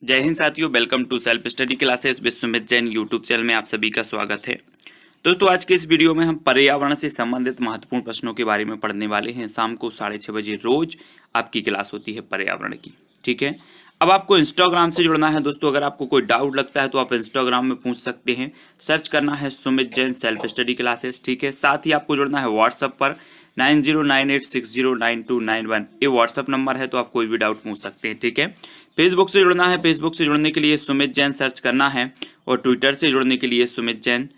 जय हिंद साथियों, welcome to self study classes Vishwamit Jain YouTube channel में आप सभी का स्वागत है। दोस्तों, आज के इस वीडियो में हम पर्यावरण से संबंधित महत्वपूर्ण प्रश्नों के बारे में पढ़ने वाले हैं। शाम को 6:30 बजे रोज आपकी क्लास होती है पर्यावरण की। ठीक है, अब आपको इंस्टाग्राम से जुड़ना है। दोस्तों, अगर आपको कोई डाउट लगता है तो आप इंस्टाग्राम में पूछ सकते हैं। सर्च करना है Sumit Jain self study classes. ठीक है, साथ ही आपको जुड़ना है व्हाट्सएप पर 9098609291। ये व्हाट्सएप नंबर है, तो आप कोई भी डाउट पूछ सकते हैं। ठीक है, फेसबुक से जुड़ना है। फेसबुक से जुड़ने के लिए सुमित जैन सर्च करना है और ट्विटर से जुड़ने के लिए सुमित जैन,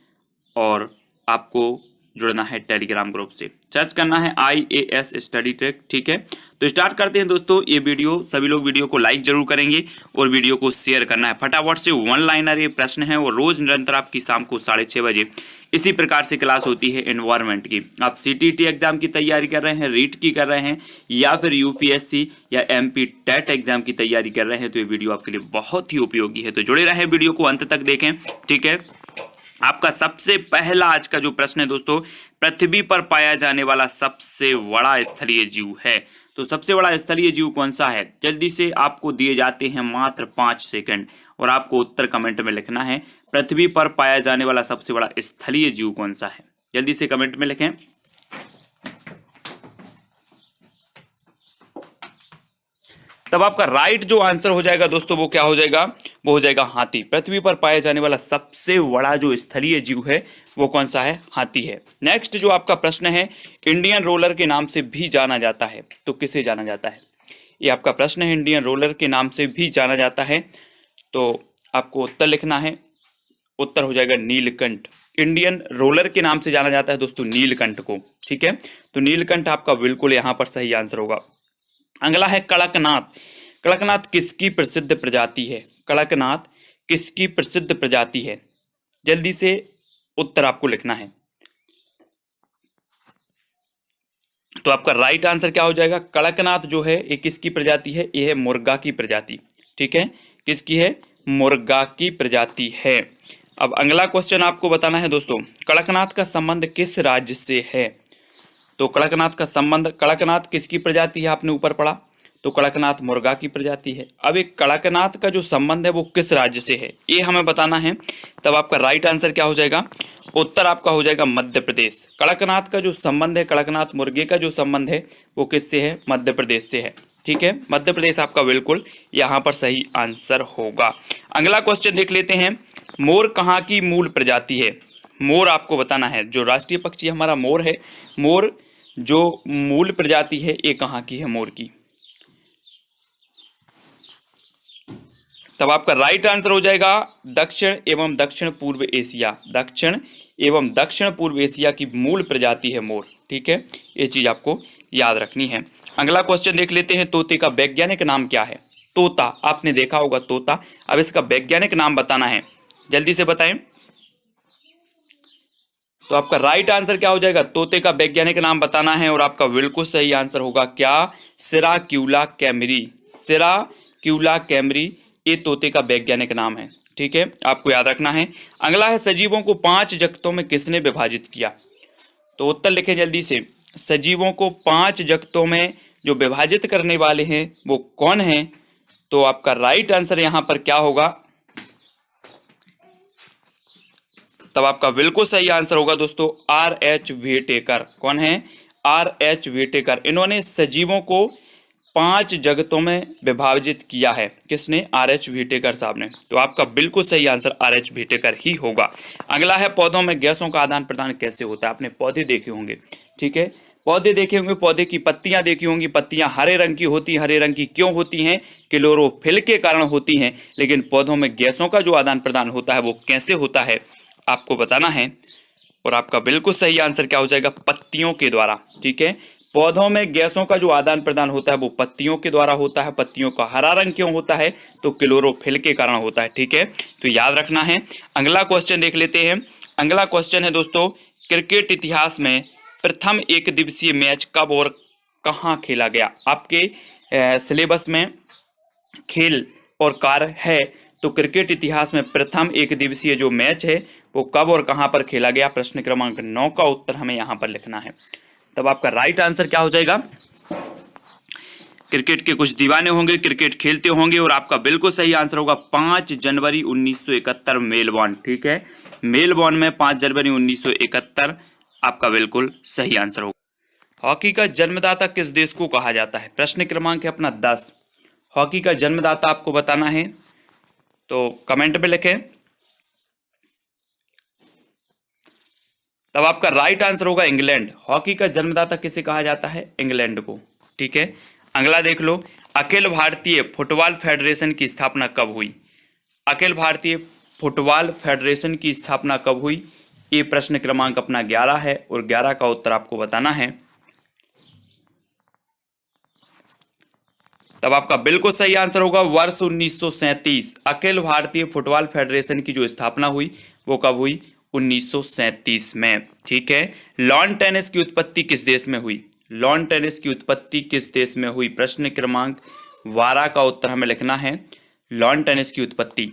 और आपको जुड़ना है टेलीग्राम ग्रुप से। सर्च करना है IAS स्टडी ट्रैक। ठीक है, तो स्टार्ट करते हैं दोस्तों ये वीडियो। सभी लोग वीडियो को लाइक जरूर करेंगे और वीडियो को शेयर करना है। फटाफट से वन लाइनर ये प्रश्न है और रोज निरंतर आपकी शाम को 6:30 बजे इसी प्रकार से क्लास होती है एनवायरनमेंट की। आप CTT एग्जाम की तैयारी कर रहे हैं, रीट की कर रहे हैं, या फिर UPSC या MP टेट एग्जाम की तैयारी कर रहे हैं, तो ये वीडियो आपके लिए बहुत ही उपयोगी है। तो जुड़े रहें, वीडियो को अंत तक देखें। ठीक है, आपका सबसे पहला आज का जो प्रश्न है दोस्तों, पृथ्वी पर पाया जाने वाला सबसे बड़ा स्थलीय जीव है। तो सबसे बड़ा स्थलीय जीव कौन सा है? जल्दी से आपको दिए जाते हैं मात्र 5 सेकंड और आपको उत्तर कमेंट में लिखना है। पृथ्वी पर पाया जाने वाला सबसे बड़ा स्थलीय जीव कौन सा है? जल्दी से कमेंट में लिखें। तब आपका राइट जो आंसर हो जाएगा दोस्तों, वो क्या हो जाएगा? वो हो जाएगा हाथी। पृथ्वी पर पाया जाने वाला सबसे बड़ा जो स्थलीय जीव है वो कौन सा है? हाथी है। नेक्स्ट जो आपका प्रश्न है, इंडियन रोलर के नाम से भी जाना जाता है, तो किसे जाना जाता है? ये आपका प्रश्न है, इंडियन रोलर के नाम से भी जाना जाता है, तो आपको उत्तर लिखना है। उत्तर हो जाएगा नीलकंठ। इंडियन रोलर के नाम से जाना जाता है दोस्तों नीलकंठ को। ठीक है, तो नीलकंठ आपका बिल्कुल यहां पर सही आंसर होगा। अगला है कड़कनाथ। कड़कनाथ किसकी प्रसिद्ध प्रजाति है? कड़कनाथ किसकी प्रसिद्ध प्रजाति है? जल्दी से उत्तर आपको लिखना है। तो आपका राइट आंसर क्या हो जाएगा? कड़कनाथ जो है ये किसकी प्रजाति है? ये है मुर्गा की प्रजाति। ठीक है, किसकी है? मुर्गा की प्रजाति है। अब अगला क्वेश्चन आपको बताना है दोस्तों, कड़कनाथ का संबंध किस राज्य से है? तो कड़कनाथ का संबंध, कड़कनाथ किसकी प्रजाति है आपने ऊपर पढ़ा, तो कड़कनाथ मुर्गा की प्रजाति है। अब एक कड़कनाथ का जो संबंध है वो किस राज्य से है, ये हमें बताना है। तब आपका राइट आंसर क्या हो जाएगा? उत्तर आपका हो जाएगा मध्य प्रदेश। कड़कनाथ का जो संबंध है, कड़कनाथ मुर्गे का जो संबंध है वो किससे है? मध्य प्रदेश से है। ठीक है, मध्य प्रदेश आपका बिल्कुल यहाँ पर सही आंसर होगा। अगला क्वेश्चन देख लेते हैं, मोर कहाँ की मूल प्रजाति है? मोर आपको बताना है। जो राष्ट्रीय पक्षी हमारा मोर है, मोर जो मूल प्रजाति है ये कहाँ की है मोर की? तब आपका राइट आंसर हो जाएगा दक्षिण एवं दक्षिण पूर्व एशिया। दक्षिण एवं दक्षिण पूर्व एशिया की मूल प्रजाति है मोर। ठीक है, ये चीज आपको याद रखनी है। अगला क्वेश्चन देख लेते हैं, तोते का वैज्ञानिक नाम क्या है? तोता आपने देखा होगा तोता, अब इसका वैज्ञानिक नाम बताना है। जल्दी से बताएं। तो आपका राइट आंसर क्या हो जाएगा? तोते का वैज्ञानिक नाम बताना है और आपका बिल्कुल सही आंसर होगा क्या? सिराक्यूला कैमरी। सिराक्यूला कैमरी ये तोते का वैज्ञानिक नाम है। ठीक है, आपको याद रखना है। अगला है, सजीवों को 5 जगतों में किसने विभाजित किया? तो उत्तर लिखें जल्दी से। सजीवों को 5 जगतों में जो विभाजित करने वाले हैं वो कौन है? तो आपका राइट आंसर यहां पर क्या होगा? तब आपका बिल्कुल सही आंसर होगा दोस्तों R.H. व्हिटेकर। कौन है? R.H. व्हिटेकर। इन्होंने सजीवों को 5 जगतों में विभाजित किया है। किसने? R.H. व्हिटेकर साहब ने। तो आपका बिल्कुल सही आंसर R.H. व्हिटेकर ही होगा। अगला है, पौधों में गैसों का आदान प्रदान कैसे होता है? आपने पौधे देखे होंगे। ठीक है, पौधे देखे होंगे, पौधे की पत्तियां देखी होंगी। पत्तियां हरे रंग की होती हैं। हरे रंग की क्यों होती हैं? क्लोरोफिल के कारण होती हैं। लेकिन पौधों में गैसों का जो आदान प्रदान होता है वो कैसे होता है आपको बताना है। और आपका बिल्कुल सही आंसर क्या हो जाएगा? पत्तियों के द्वारा। ठीक है, पौधों में गैसों का जो आदान प्रदान होता है वो पत्तियों के द्वारा होता है। पत्तियों का हरा रंग क्यों होता है? तो क्लोरोफिल के कारण होता है। ठीक है, तो याद रखना है। अगला क्वेश्चन देख लेते हैं। अगला क्वेश्चन है दोस्तों, क्रिकेट इतिहास में प्रथम एक दिवसीय मैच कब और कहाँ खेला गया? आपके सिलेबस में खेल और कार्य है, तो क्रिकेट इतिहास में प्रथम एक दिवसीय जो मैच है वो कब और कहां पर खेला गया? प्रश्न क्रमांक 9 का उत्तर हमें यहां पर लिखना है। तब आपका राइट आंसर क्या हो जाएगा? क्रिकेट के कुछ दीवाने होंगे, क्रिकेट खेलते होंगे, और आपका बिल्कुल सही आंसर होगा 5 जनवरी 1971 मेलबॉर्न। ठीक है, मेलबॉर्न में 5 जनवरी 1971 आपका बिल्कुल सही आंसर होगा। हॉकी का जन्मदाता किस देश को कहा जाता है? प्रश्न क्रमांक है अपना 10। हॉकी का जन्मदाता आपको बताना है, तो कमेंट में लिखें। तब आपका राइट आंसर होगा इंग्लैंड। हॉकी का जन्मदाता किसे कहा जाता है? इंग्लैंड को। ठीक है, अगला देख लो, अखिल भारतीय फुटबॉल फेडरेशन की स्थापना कब हुई? अखिल भारतीय फुटबॉल फेडरेशन की स्थापना कब हुई? ये प्रश्न क्रमांक अपना 11 है, और 11 का उत्तर आपको बताना है। तब आपका बिल्कुल सही आंसर होगा वर्ष 1937। अखिल भारतीय फुटबॉल फेडरेशन की जो स्थापना हुई वो कब हुई? 1937 में। ठीक है, लॉन टेनिस की उत्पत्ति किस देश में हुई? लॉन टेनिस की उत्पत्ति किस देश में हुई? प्रश्न क्रमांक 12 का उत्तर हमें लिखना है, लॉन टेनिस की उत्पत्ति।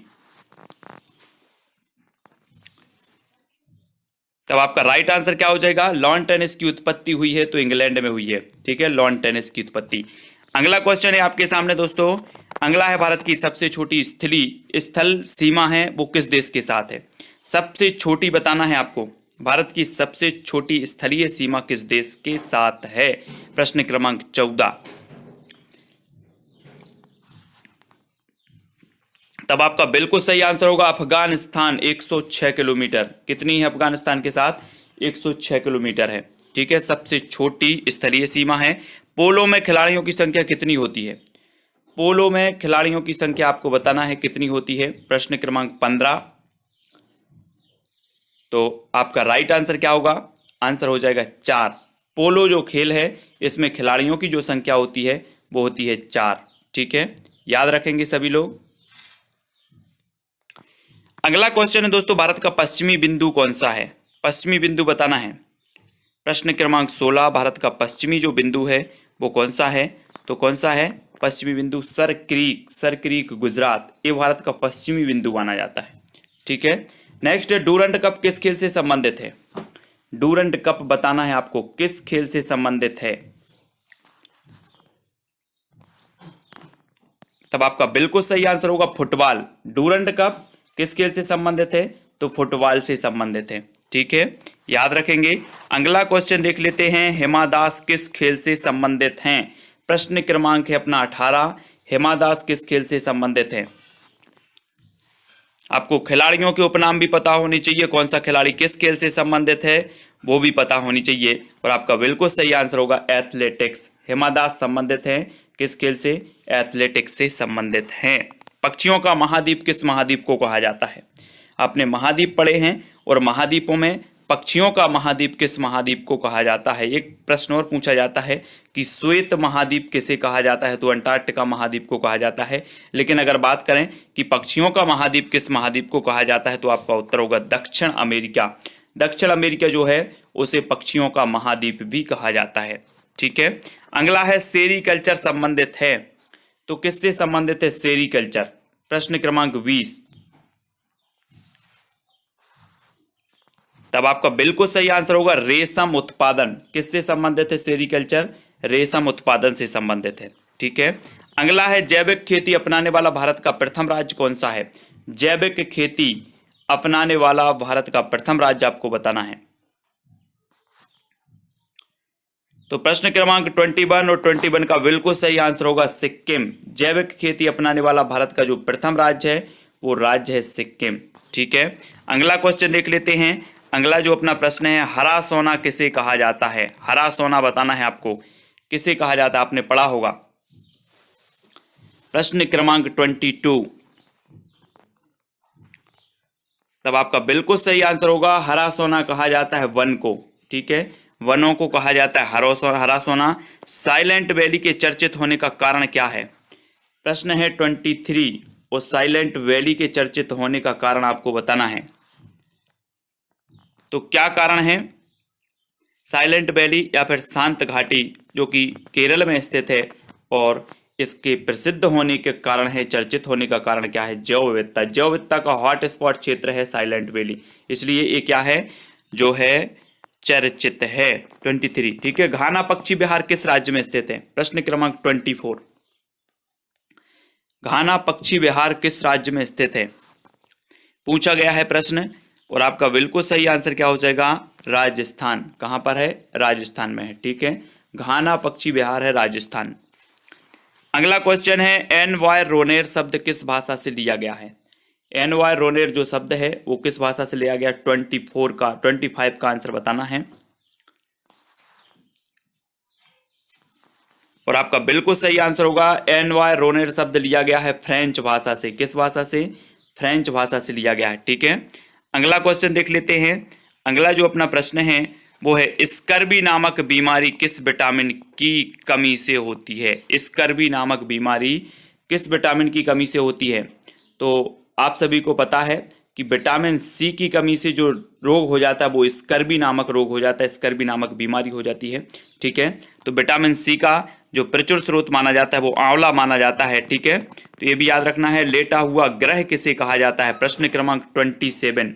तब आपका राइट आंसर क्या हो जाएगा? लॉन टेनिस की उत्पत्ति हुई है तो इंग्लैंड में हुई है। ठीक है, लॉन टेनिस की उत्पत्ति। अगला क्वेश्चन है आपके सामने दोस्तों, अगला है भारत की सबसे छोटी स्थल सीमा है वो किस देश के साथ है? सबसे छोटी बताना है आपको, भारत की सबसे छोटी स्थलीय सीमा किस देश के साथ है? प्रश्न क्रमांक 14। तब आपका बिल्कुल सही आंसर होगा अफगानिस्तान। 106 किलोमीटर। कितनी है अफगानिस्तान के साथ? 106 किलोमीटर है। ठीक है, सबसे छोटी स्थलीय सीमा है। पोलो में खिलाड़ियों की संख्या कितनी होती है? पोलो में खिलाड़ियों की संख्या आपको बताना है कितनी होती है? प्रश्न क्रमांक 15। तो आपका राइट आंसर क्या होगा? आंसर हो जाएगा 4। पोलो जो खेल है इसमें खिलाड़ियों की जो संख्या होती है वो होती है 4। ठीक है, याद रखेंगे सभी लोग। अगला क्वेश्चन है दोस्तों, भारत का पश्चिमी बिंदु कौन सा है? पश्चिमी बिंदु बताना है। प्रश्न क्रमांक 16, भारत का पश्चिमी जो बिंदु है वो कौन सा है? तो कौन सा है पश्चिमी बिंदु? सर क्रीक गुजरात, ये भारत का पश्चिमी बिंदु माना जाता है। ठीक है, नेक्स्ट है डूरंड कप किस खेल से संबंधित है? डूरंड कप बताना है आपको किस खेल से संबंधित है। तब आपका बिल्कुल सही आंसर होगा फुटबॉल। डूरंड कप किस खेल से संबंधित है? तो फुटबॉल से संबंधित है। ठीक है, याद रखेंगे। अगला क्वेश्चन देख लेते हैं, हिमा दास किस खेल से संबंधित हैं? प्रश्न क्रमांक है अपना 18। हिमा दास किस खेल से संबंधित है? आपको खिलाड़ियों के उपनाम भी पता होनी चाहिए, कौन सा खिलाड़ी किस खेल से संबंधित है वो भी पता होनी चाहिए, और आपका बिल्कुल सही आंसर होगा एथलेटिक्स। हिमा दास संबंधित है किस खेल से? एथलेटिक्स से संबंधित हैं। पक्षियों का महाद्वीप किस महाद्वीप को कहा जाता है? आपने महाद्वीप पढ़े हैं, और महाद्वीपों में पक्षियों का महाद्वीप किस महाद्वीप को कहा जाता है? एक प्रश्न और पूछा जाता है कि श्वेत महाद्वीप किसे कहा जाता है? तो अंटार्कटिका महाद्वीप को कहा जाता है। लेकिन अगर बात करें कि पक्षियों का महाद्वीप किस महाद्वीप को कहा जाता है, तो आपका उत्तर होगा दक्षिण अमेरिका। दक्षिण अमेरिका जो है उसे पक्षियों का महाद्वीप भी कहा जाता है। ठीक है, अगला है सेरीकल्चर संबंधित है, तो किससे संबंधित है सेरीकल्चर? प्रश्न क्रमांक 20। तब आपका बिल्कुल सही आंसर होगा रेशम उत्पादन। किससे संबंधित है सेरीकल्चर? रेशम उत्पादन से संबंधित है। ठीक है, अगला है जैविक खेती अपनाने वाला भारत का प्रथम राज्य कौन सा है? जैविक खेती अपनाने वाला भारत का प्रथम राज्य आपको बताना है। तो प्रश्न क्रमांक 21 और 21 का बिल्कुल सही आंसर होगा सिक्किम। जैविक खेती अपनाने वाला भारत का जो प्रथम राज्य है वो राज्य है सिक्किम। ठीक है, अगला क्वेश्चन देख लेते हैं। अगला जो अपना प्रश्न है, हरा सोना किसे कहा जाता है? हरा सोना बताना है आपको किसे कहा जाता है, आपने पढ़ा होगा। प्रश्न क्रमांक 22। तब आपका बिल्कुल सही आंसर होगा हरा सोना कहा जाता है वन को। ठीक है, वनों को कहा जाता है हरा सोना। साइलेंट वैली के चर्चित होने का कारण क्या है? प्रश्न है 23, और साइलेंट वैली के चर्चित होने का कारण आपको बताना है। तो क्या कारण है? साइलेंट वैली या फिर शांत घाटी जो कि केरल में स्थित है, और इसके प्रसिद्ध होने के कारण है, चर्चित होने का कारण क्या है? जैव विविधता। जैव विविधता का हॉट स्पॉट क्षेत्र है साइलेंट वैली, इसलिए ये क्या है जो है चर्चित है। 23, ठीक है। घाना पक्षी विहार किस राज्य में स्थित है? प्रश्न क्रमांक 24, घाना पक्षी विहार किस राज्य में स्थित है, पूछा गया है प्रश्न। और आपका बिल्कुल सही आंसर क्या हो जाएगा? राजस्थान। कहां पर है? राजस्थान में है, ठीक है। घाना पक्षी विहार है राजस्थान। अगला क्वेश्चन है, एन वाय रोनेर शब्द किस भाषा से लिया गया है? एन वाय रोनेर जो शब्द है वो किस भाषा से लिया गया? 25 का आंसर बताना है। और आपका बिल्कुल सही आंसर होगा, एन वाय रोनेर शब्द लिया गया है फ्रेंच भाषा से। किस भाषा से? फ्रेंच भाषा से लिया गया है, ठीक है। अगला क्वेश्चन देख लेते हैं। अगला जो अपना प्रश्न है वो है, स्कर्वी नामक बीमारी किस विटामिन की कमी से होती है? स्कर्वी नामक बीमारी किस विटामिन की कमी से होती है? तो आप सभी को पता है कि विटामिन सी की कमी से जो रोग हो जाता है वो स्कर्वी नामक रोग हो जाता है, स्कर्वी नामक बीमारी हो जाती है, ठीक है। तो विटामिन सी का जो प्रचुर स्रोत माना जाता है वो आंवला माना जाता है, ठीक है। तो ये भी याद रखना है। लेटा हुआ ग्रह किसे कहा जाता है? प्रश्न क्रमांक 27,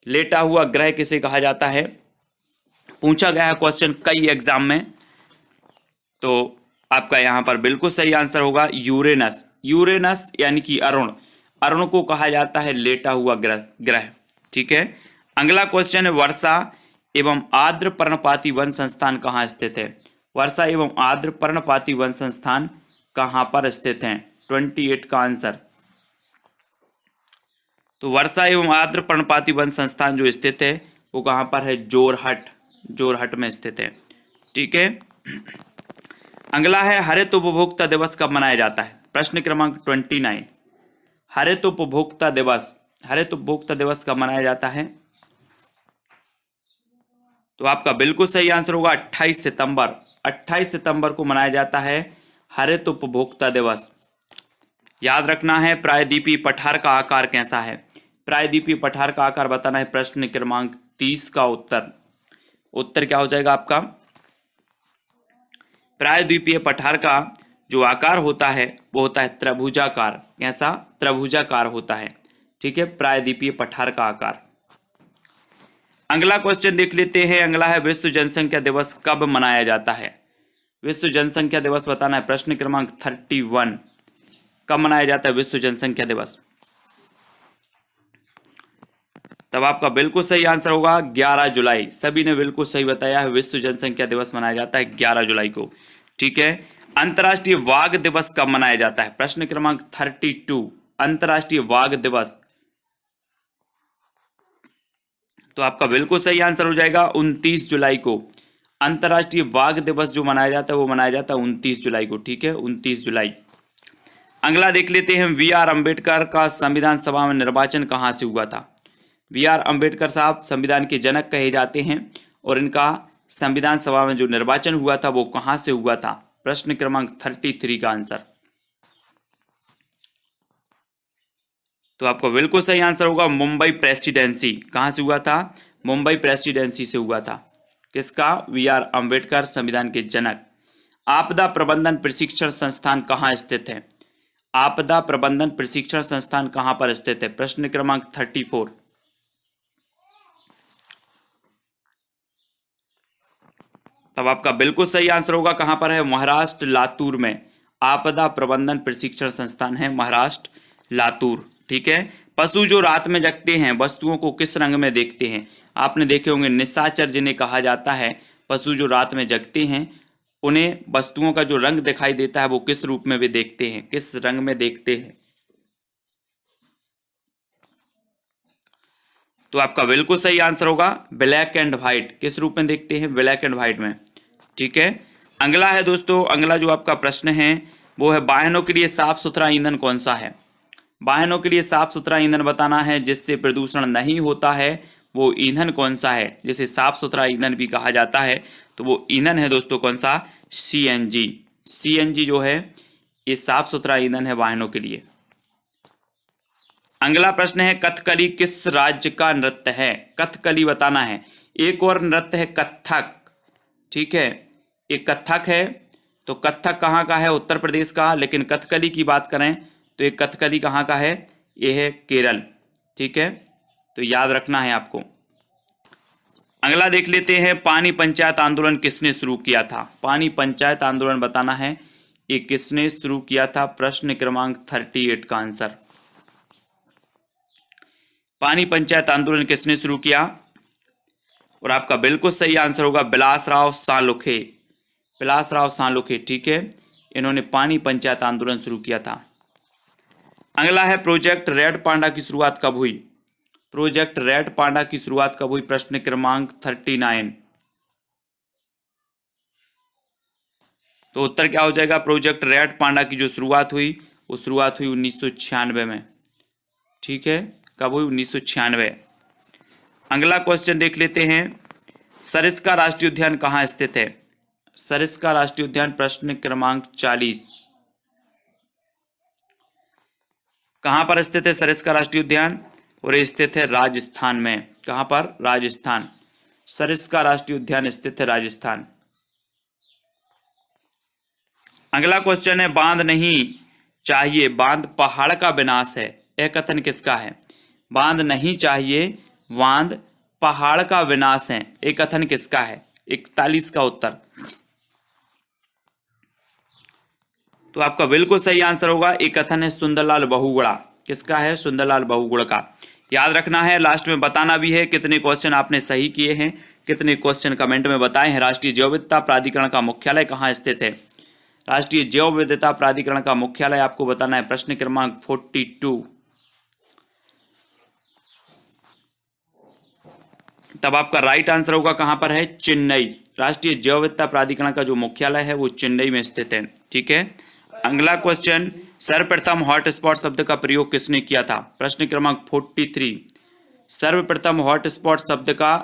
लेटा हुआ ग्रह किसे कहा जाता है? पूछा गया है क्वेश्चन कई एग्जाम में। तो आपका यहां पर बिल्कुल सही आंसर होगा यूरेनस। यूरेनस यानी कि अरुण, अरुण को कहा जाता है लेटा हुआ ग्रह, ठीक है। अगला क्वेश्चन है, वर्षा एवं आर्द्र पर्णपाती वन संस्थान कहाँ स्थित है? वर्षा एवं आर्द्र पर्णपाती वन संस्थान कहाँ पर स्थित है? 28 का आंसर। तो वर्षा एवं आर्द्र पर्णपाती वन संस्थान जो स्थित है वो कहाँ पर है? जोरहट, जोरहट में स्थित है, ठीक है। अगला है, हरित उपभोक्ता दिवस कब मनाया जाता है? प्रश्न क्रमांक 29, हरित उपभोक्ता दिवस, हरित उपभोक्ता दिवस कब मनाया जाता है? तो आपका बिल्कुल सही आंसर होगा 28 सितंबर। 28 सितंबर को मनाया जाता है हरित उपभोक्ता दिवस। याद रखना है, प्रायद्वीपीय पठार का आकार कैसा है? प्रायद्वीपीय पठार का आकार बताना है। प्रश्न क्रमांक 30 का उत्तर क्या हो जाएगा आपका? प्रायद्वीपीय पठार का जो आकार होता है वो होता है त्रिभुजाकार। कैसा? त्रिभुजाकार होता है, ठीक है, प्रायद्वीपीय पठार का आकार। अगला क्वेश्चन देख लेते हैं। अगला है, विश्व जनसंख्या दिवस कब मनाया जाता है? विश्व जनसंख्या दिवस बताना है। प्रश्न क्रमांक 31, कब मनाया जाता है विश्व जनसंख्या दिवस? तब आपका बिल्कुल सही आंसर होगा 11 जुलाई। सभी ने बिल्कुल सही बताया है, विश्व जनसंख्या दिवस मनाया जाता है 11 जुलाई को, ठीक है। अंतर्राष्ट्रीय वाघ दिवस कब मनाया जाता है? प्रश्न क्रमांक 32, अंतर्राष्ट्रीय वाघ दिवस। तो आपका बिल्कुल सही आंसर हो जाएगा 29 जुलाई को। अंतर्राष्ट्रीय वाघ दिवस जो मनाया जाता है वो मनाया जाता है 29 जुलाई को, ठीक है, 29 जुलाई। अगला देख लेते हैं, बी आर अम्बेडकर का संविधान सभा में निर्वाचन कहाँ से हुआ था? बी आर अम्बेडकर साहब संविधान के जनक कहे जाते हैं और इनका संविधान सभा में जो निर्वाचन हुआ था वो कहाँ से हुआ था? प्रश्न क्रमांक 33 का आंसर। तो आपको बिल्कुल सही आंसर होगा मुंबई प्रेसिडेंसी। कहाँ से हुआ था? मुंबई प्रेसिडेंसी से हुआ था। किसका? बी आर अम्बेडकर, संविधान के जनक। आपदा प्रबंधन प्रशिक्षण संस्थान कहाँ स्थित है? आपदा प्रबंधन प्रशिक्षण संस्थान कहाँ पर स्थित है? प्रश्न क्रमांक 34। तब आपका बिल्कुल सही आंसर होगा कहां पर है? महाराष्ट्र, लातूर में आपदा प्रबंधन प्रशिक्षण संस्थान है, महाराष्ट्र, लातूर, ठीक है। पशु जो रात में जगते हैं वस्तुओं को किस रंग में देखते हैं? आपने देखे होंगे निशाचर जिन्हें कहा जाता है। पशु जो रात में जगते हैं उन्हें वस्तुओं का जो रंग दिखाई देता है वो किस रूप में वे देखते हैं, किस रंग में देखते हैं? तो आपका बिल्कुल सही आंसर होगा ब्लैक एंड व्हाइट। किस रूप में देखते हैं? ब्लैक एंड व्हाइट में, ठीक है। अगला है दोस्तों, अगला जो आपका प्रश्न है वो है, वाहनों के लिए साफ सुथरा ईंधन कौन सा है? वाहनों के लिए साफ सुथरा ईंधन बताना है जिससे प्रदूषण नहीं होता है, वो ईंधन कौन सा है? जिसे साफ सुथरा ईंधन भी कहा जाता है तो वो ईंधन है दोस्तों कौन सा? सीएनजी। सीएनजी जो है ये साफ सुथरा ईंधन है वाहनों के लिए। अगला प्रश्न है, कथकली किस राज्य का नृत्य है? कथकली बताना है। एक और नृत्य है कथक, ठीक है, एक कथक है। तो कथक कहाँ का है? उत्तर प्रदेश का। लेकिन कथकली की बात करें तो ये कथकली कहाँ का है? ये है केरल, ठीक है। तो याद रखना है आपको। अगला देख लेते हैं, पानी पंचायत आंदोलन किसने शुरू किया था? पानी पंचायत आंदोलन बताना है ये किसने शुरू किया था। प्रश्न क्रमांक 38 का आंसर। पानी पंचायत आंदोलन किसने शुरू किया? और आपका बिल्कुल सही आंसर होगा बिलासराव सालुखे। बिलासराव सालुखे, ठीक है, इन्होंने पानी पंचायत आंदोलन शुरू किया था। अगला है, प्रोजेक्ट रेड पांडा की शुरुआत कब हुई? प्रोजेक्ट रेड पांडा की शुरुआत कब हुई? प्रश्न क्रमांक 39। तो उत्तर क्या हो जाएगा? प्रोजेक्ट रेड पांडा की जो शुरुआत हुई वो शुरुआत हुई 1996 में। ठीक है, कब हुई? 1996। अगला क्वेश्चन देख लेते हैं, सरिस्का राष्ट्रीय उद्यान कहाँ स्थित है? सरिस्का राष्ट्रीय उद्यान प्रश्न क्रमांक 40। कहां पर स्थित है सरिस्का राष्ट्रीय उद्यान? और ये स्थित है राजस्थान में। कहां पर? राजस्थान। सरिस्का राष्ट्रीय उद्यान स्थित है राजस्थान। अगला क्वेश्चन है, बांध नहीं चाहिए, बांध पहाड़ का विनाश है, यह कथन किसका है? बांध नहीं चाहिए, बांध पहाड़ का विनाश है, यह कथन किसका है? 41 का उत्तर। तो आपका बिल्कुल सही आंसर होगा, एक कथन है सुंदरलाल बहुगुणा। किसका है? सुंदरलाल बहुगुणा का। याद रखना है, लास्ट में बताना भी है कितने क्वेश्चन आपने सही किए हैं, कितने क्वेश्चन कमेंट में बताए हैं। राष्ट्रीय जैव विविधता प्राधिकरण का मुख्यालय कहाँ स्थित है? राष्ट्रीय जैव विविधता प्राधिकरण का मुख्यालय आपको बताना है, प्रश्न क्रमांक 42। तब आपका राइट आंसर होगा कहां पर है? चेन्नई। राष्ट्रीय जैव विविधता प्राधिकरण का जो मुख्यालय है वो चेन्नई में स्थित है। ठीक है। अगला क्वेश्चन, सर्वप्रथम हॉटस्पॉट शब्द का प्रयोग किसने किया था? प्रश्न क्रमांक 43। सर्वप्रथम हॉटस्पॉट शब्द का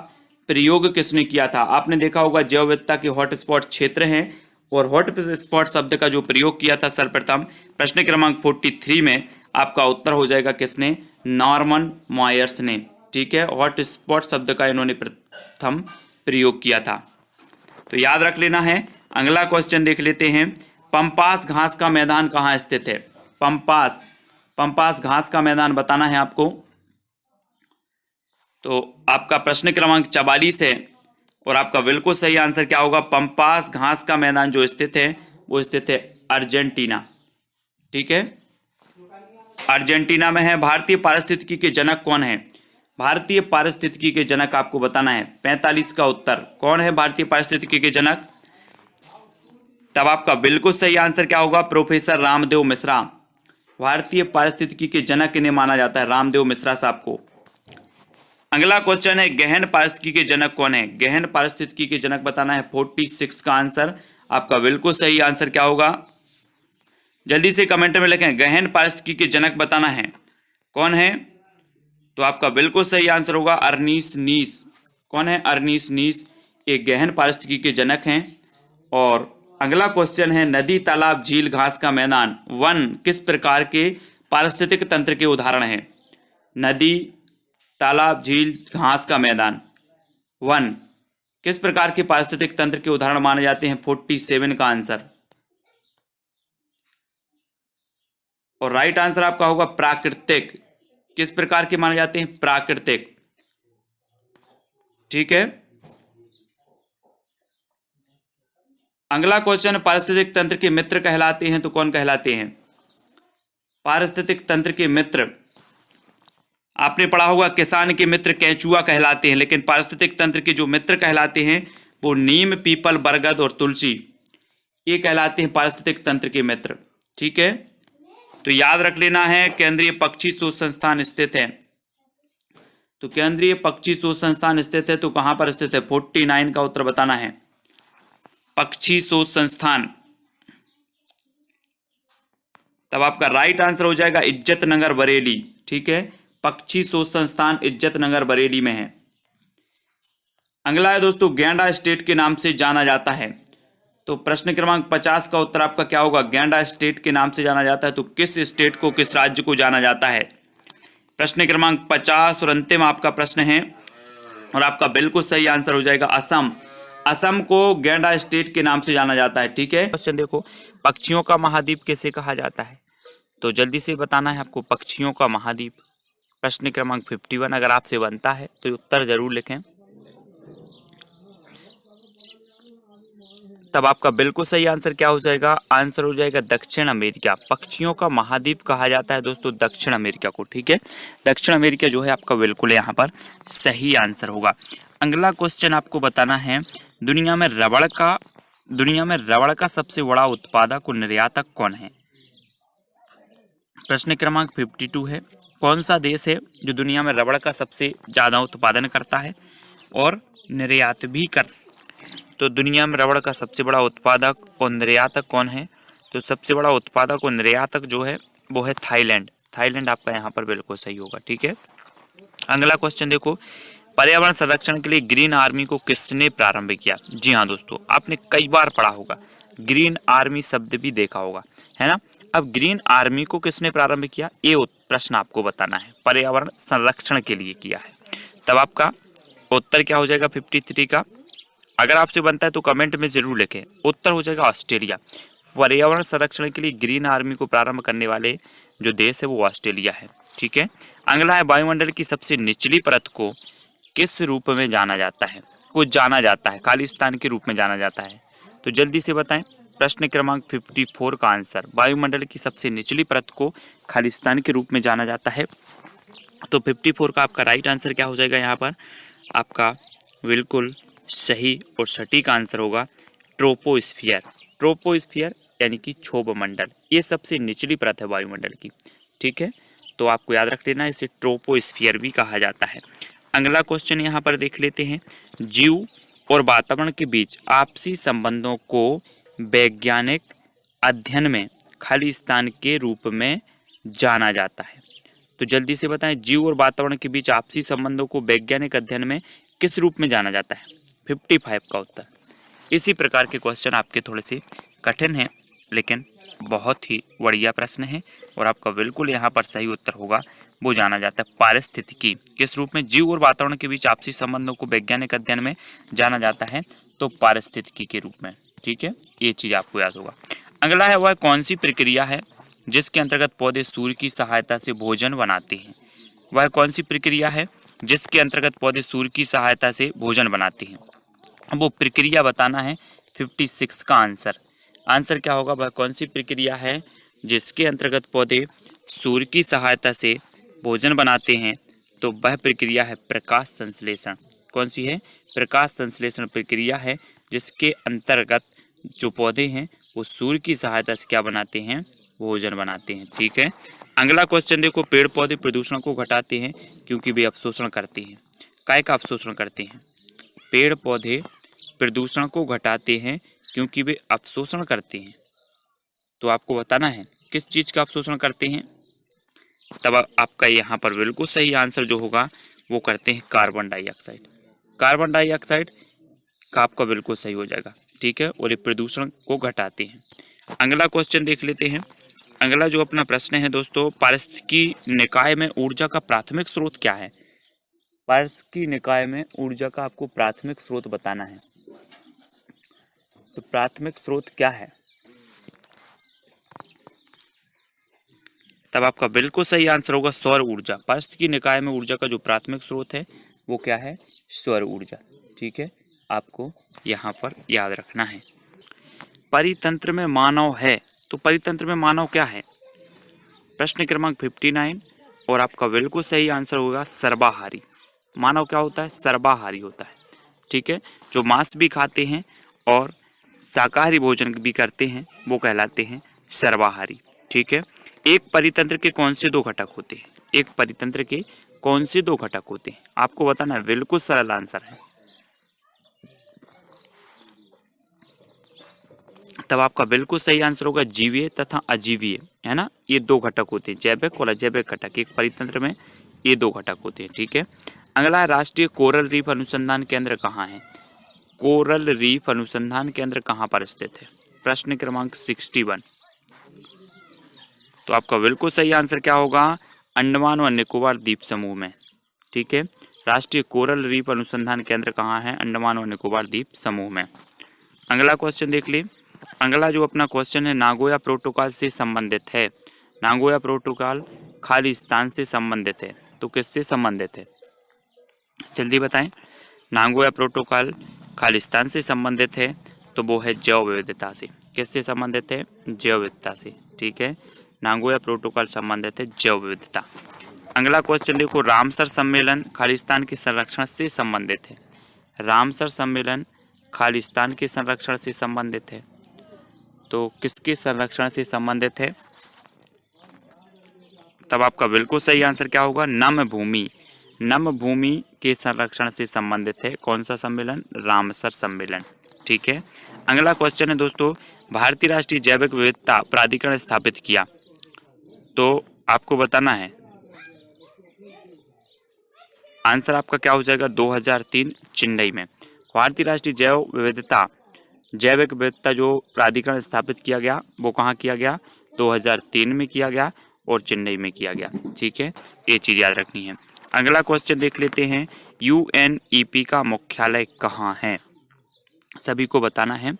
प्रयोग किसने किया था? आपने देखा होगा जैव विविधता के हॉटस्पॉट क्षेत्र हैं और हॉटस्पॉट शब्द का जो प्रयोग किया था सर्वप्रथम, प्रश्न क्रमांक 43 में आपका उत्तर हो जाएगा किसने? नॉर्मन मॉयर्स ने। ठीक है, हॉटस्पॉट शब्द का इन्होंने प्रथम प्रयोग किया था, तो याद रख लेना है। अगला क्वेश्चन देख लेते हैं, पंपास घास का मैदान कहाँ स्थित है? पंपास घास का मैदान बताना है आपको। तो आपका प्रश्न क्रमांक 44 है और आपका बिल्कुल सही आंसर क्या होगा? पंपास घास का मैदान जो स्थित है वो स्थित है अर्जेंटीना। ठीक है, अर्जेंटीना में है। भारतीय पारिस्थितिकी के जनक कौन है? भारतीय पारिस्थितिकी के जनक आपको बताना है, 45 का उत्तर। कौन है भारतीय पारिस्थितिकी के जनक? तब आपका बिल्कुल सही आंसर क्या होगा? प्रोफेसर रामदेव मिश्रा। भारतीय पारिस्थितिकी के जनक इन्हें माना जाता है, रामदेव मिश्रा साहब को। अगला क्वेश्चन है, गहन पारिस्थितिकी के जनक कौन है? गहन पारिस्थितिकी के जनक बताना है, 46 का आंसर। आपका बिल्कुल सही आंसर क्या होगा? जल्दी से कमेंट में लिखें, गहन पारिस्थितिकी के जनक बताना है कौन है। तो आपका बिल्कुल सही आंसर होगा अर्नीस नीस। कौन है? अर्नीस नीस, एक गहन पारिस्थितिकी के जनक हैं। और अगला क्वेश्चन है, नदी तालाब झील घास का मैदान वन किस प्रकार के पारिस्थितिक तंत्र के उदाहरण हैं? नदी तालाब झील घास का मैदान वन किस प्रकार के पारिस्थितिक तंत्र के उदाहरण माने जाते हैं? 47 का आंसर। और राइट आंसर आपका होगा प्राकृतिक। किस प्रकार के माने जाते हैं? प्राकृतिक। ठीक है। अगला क्वेश्चन, पारिस्थितिक तंत्र के मित्र कहलाते हैं तो कौन कहलाते हैं? पारिस्थितिक तंत्र के मित्र आपने पढ़ा होगा, किसान के मित्र केंचुआ कहलाते हैं, लेकिन पारिस्थितिक तंत्र के जो मित्र कहलाते हैं वो नीम, पीपल, बरगद और तुलसी, ये कहलाते हैं पारिस्थितिक तंत्र के मित्र। ठीक है, तो याद रख लेना है, केंद्रीय पक्षी शोध संस्थान स्थित है। तो केंद्रीय पक्षी शोध संस्थान स्थित है तो कहां पर स्थित है? 49 का उत्तर बताना है, पक्षी शोध संस्थान। तब आपका राइट आंसर हो जाएगा इज्जत नगर बरेली। ठीक है, पक्षी शोध संस्थान इज्जत नगर बरेली में है। अगला है दोस्तों, गैंडा स्टेट के नाम से जाना जाता है। तो प्रश्न क्रमांक 50 का उत्तर आपका क्या होगा? गैंडा स्टेट के नाम से जाना जाता है, तो किस स्टेट को, किस राज्य को जाना जाता है? प्रश्न क्रमांक 50 और अंतिम आपका प्रश्न है और आपका बिल्कुल सही आंसर हो जाएगा असम। असम को गैंडा स्टेट के नाम से जाना जाता है। ठीक है, क्वेश्चन देखो, पक्षियों का महाद्वीप किसे कहा जाता है? तो जल्दी से बताना है आपको, पक्षियों का महाद्वीप। प्रश्न क्रमांक 51 अगर आपसे बनता है तो उत्तर जरूर लिखें। तब आपका बिल्कुल सही आंसर क्या हो जाएगा? आंसर हो जाएगा दक्षिण अमेरिका। पक्षियों का महाद्वीप कहा जाता है दोस्तों दक्षिण अमेरिका को, ठीक है। दक्षिण अमेरिका जो है आपका बिल्कुल यहाँ पर सही आंसर होगा। अगला क्वेश्चन आपको बताना है, दुनिया में रबड़ का सबसे बड़ा उत्पादक और निर्यातक कौन है? प्रश्न क्रमांक 52 है, कौन सा देश है जो दुनिया में रबड़ का सबसे ज्यादा उत्पादन करता है और निर्यात भी कर? तो दुनिया में रबड़ का सबसे बड़ा उत्पादक और निर्यातक कौन है? तो सबसे बड़ा उत्पादक और निर्यातक जो है वो है थाईलैंड। थाईलैंड आपका यहाँ पर बिल्कुल सही होगा, ठीक है। अगला क्वेश्चन देखो, पर्यावरण संरक्षण के लिए ग्रीन आर्मी को किसने प्रारंभ किया? जी हाँ दोस्तों, आपने कई बार पढ़ा होगा, ग्रीन आर्मी शब्द भी देखा होगा, है ना। अब ग्रीन आर्मी को किसने प्रारंभ किया, ये प्रश्न आपको बताना है। पर्यावरण संरक्षण के लिए किया है। तब आपका उत्तर क्या हो जाएगा 53 का? अगर आपसे बनता है तो कमेंट में जरूर लिखें। उत्तर हो जाएगा ऑस्ट्रेलिया। पर्यावरण संरक्षण के लिए ग्रीन आर्मी को प्रारंभ करने वाले जो देश है वो ऑस्ट्रेलिया है, ठीक है। अगला है, वायुमंडल की सबसे निचली परत को किस रूप में जाना जाता है? जाना जाता है, खालिस्तान के रूप में जाना जाता है। तो जल्दी से बताएं। प्रश्न क्रमांक 54 का आंसर, वायुमंडल की सबसे निचली परत को खालिस्तान के रूप में जाना जाता है। तो 54 का आपका राइट आंसर क्या हो जाएगा? यहाँ पर आपका बिल्कुल सही और सटीक आंसर होगा ट्रोपोस्फियर। ट्रोपोस्फियर यानी कि क्षोभ मंडल, ये सबसे निचली परत है वायुमंडल की, ठीक है। तो आपको याद रख लेना, इसे ट्रोपोस्फियर भी कहा जाता है। अगला क्वेश्चन यहाँ पर देख लेते हैं, जीव और वातावरण के बीच आपसी संबंधों को वैज्ञानिक अध्ययन में खालिस्तान के रूप में जाना जाता है। तो जल्दी से बताएं, जीव और वातावरण के बीच आपसी संबंधों को वैज्ञानिक अध्ययन में किस रूप में जाना जाता है? 55 का उत्तर। इसी प्रकार के क्वेश्चन आपके थोड़े से कठिन हैं, लेकिन बहुत ही बढ़िया प्रश्न है और आपका बिल्कुल यहाँ पर सही उत्तर होगा, वो जाना जाता है पारिस्थितिकी। किस रूप में? जीव और वातावरण के बीच आपसी संबंधों को वैज्ञानिक अध्ययन में जाना जाता है, तो पारिस्थितिकी के रूप में, ठीक है। ये चीज आपको याद होगा। अगला है, वह कौन सी प्रक्रिया है जिसके अंतर्गत पौधे सूर्य की सहायता से भोजन बनाते हैं? वह कौन सी प्रक्रिया है जिसके अंतर्गत पौधे सूर्य की सहायता से भोजन बनाते हैं? वो प्रक्रिया बताना है 56 का आंसर। आंसर क्या होगा? वह कौन सी प्रक्रिया है जिसके अंतर्गत पौधे सूर्य की सहायता से भोजन बनाते हैं? तो वह प्रक्रिया है प्रकाश संश्लेषण। कौन सी है? प्रकाश संश्लेषण प्रक्रिया है जिसके अंतर्गत जो पौधे हैं वो सूर्य की सहायता से क्या बनाते हैं? भोजन बनाते हैं, ठीक है। अगला क्वेश्चन देखो, पेड़ पौधे प्रदूषण को घटाते हैं क्योंकि वे अवशोषण करते हैं। काय का अवशोषण करते हैं? पेड़ पौधे प्रदूषण को घटाते हैं क्योंकि वे अवशोषण करते हैं। तो आपको बताना है किस चीज का अवशोषण करते हैं। तब आपका यहाँ पर बिल्कुल सही आंसर जो होगा वो करते हैं कार्बन डाइऑक्साइड। कार्बन डाइऑक्साइड का आपका बिल्कुल सही हो जाएगा, ठीक है। और ये प्रदूषण को घटाते हैं। अगला क्वेश्चन देख लेते हैं। अगला जो अपना प्रश्न है दोस्तों, पारिस्थितिकी निकाय में ऊर्जा का प्राथमिक स्रोत क्या है? पारिस्थितिकी निकाय में ऊर्जा का आपको प्राथमिक स्रोत बताना है। तो प्राथमिक स्रोत क्या है? तब आपका बिल्कुल सही आंसर होगा सौर ऊर्जा। पारिस्थितिकी निकाय में ऊर्जा का जो प्राथमिक स्रोत है वो क्या है? सौर ऊर्जा, ठीक है। आपको यहाँ पर याद रखना है। परितंत्र में मानव है, तो परितंत्र में मानव क्या है? प्रश्न क्रमांक 59 और आपका बिल्कुल सही आंसर होगा सर्वाहारी। मानव क्या होता है? सर्वाहारी होता है, ठीक है। जो मांस भी खाते हैं और शाकाहारी भोजन भी करते हैं वो कहलाते हैं सर्वाहारी, ठीक है। एक परितंत्र के कौन से दो घटक होते हैं? एक परितंत्र के कौन से दो घटक होते हैं? आपको बताना है, बिल्कुल सरल आंसर है। तब आपका बिल्कुल सही आंसर होगा जीवीय तथा अजीवीय, है ना। ये दो घटक होते हैं, जैविक और अजैविक घटक। एक परितंत्र में ये दो घटक होते हैं, ठीक है। अगला, राष्ट्रीय कोरल रीफ अनुसंधान केंद्र कहाँ है? कोरल रीफ अनुसंधान केंद्र कहाँ पर स्थित है? प्रश्न क्रमांक 61। तो आपका बिल्कुल सही आंसर क्या होगा? अंडमान और निकोबार द्वीप समूह में, ठीक है। राष्ट्रीय कोरल रीफ अनुसंधान केंद्र कहाँ है? अंडमान और निकोबार द्वीप समूह में। अगला क्वेश्चन देख ले। अगला जो अपना क्वेश्चन है नागोया प्रोटोकॉल से संबंधित है। नागोया प्रोटोकॉल खालिस्तान से संबंधित है, तो किससे संबंधित है? जल्दी बताएं। नागोया प्रोटोकॉल खालिस्तान से संबंधित है, तो वो है जैव विविधता से। किससे संबंधित है? जैव विविधता से। ठीक है, नागोया प्रोटोकॉल संबंधित है जैव विविधता। अगला क्वेश्चन देखो, रामसर सम्मेलन खालिस्तान के संरक्षण से संबंधित है। रामसर सम्मेलन खालिस्तान के संरक्षण से संबंधित है, तो किसके संरक्षण से संबंधित है? तब आपका बिल्कुल सही आंसर क्या होगा? नम भूमि। नम भूमि के संरक्षण से संबंधित है कौन सा सम्मेलन? रामसर सम्मेलन। ठीक है, अगला क्वेश्चन है दोस्तों, भारतीय राष्ट्रीय जैविक विविधता प्राधिकरण स्थापित किया, तो आपको बताना है आंसर आपका क्या हो जाएगा? 2003 चेन्नई में। भारतीय राष्ट्रीय जैविक विविधता जो प्राधिकरण स्थापित किया गया वो कहाँ किया गया? 2003 में किया गया और चेन्नई में किया गया। ठीक है, ये चीज़ याद रखनी है। अगला क्वेश्चन देख लेते हैं, UNEP का मुख्यालय कहाँ है? सभी को बताना है,